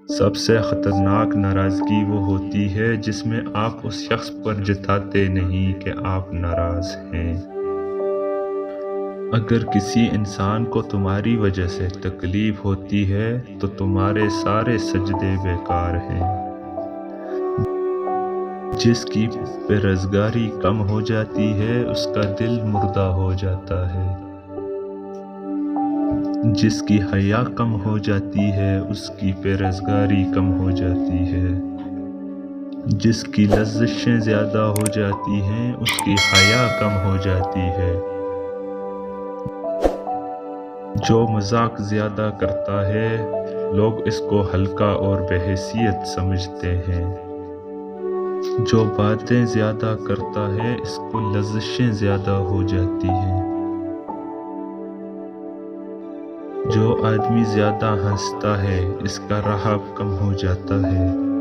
سب سے خطرناک ناراضگی وہ ہوتی ہے جس میں آپ اس شخص پر جتاتے نہیں کہ آپ ناراض ہیں۔ اگر کسی انسان کو تمہاری وجہ سے تکلیف ہوتی ہے تو تمہارے سارے سجدے بیکار ہیں۔ جس کی بےروزگاری کم ہو جاتی ہے اس کا دل مردہ ہو جاتا ہے۔ جس کی حیا کم ہو جاتی ہے اس کی بےروزگاری کم ہو جاتی ہے۔ جس کی لذشیں زیادہ ہو جاتی ہیں اس کی حیا کم ہو جاتی ہے۔ جو مذاق زیادہ کرتا ہے لوگ اس کو ہلکا اور بے حیثیت سمجھتے ہیں۔ جو باتیں زیادہ کرتا ہے اس کو لذشیں زیادہ ہو جاتی ہیں۔ جو آدمی زیادہ ہنستا ہے اس کا رہاب کم ہو جاتا ہے۔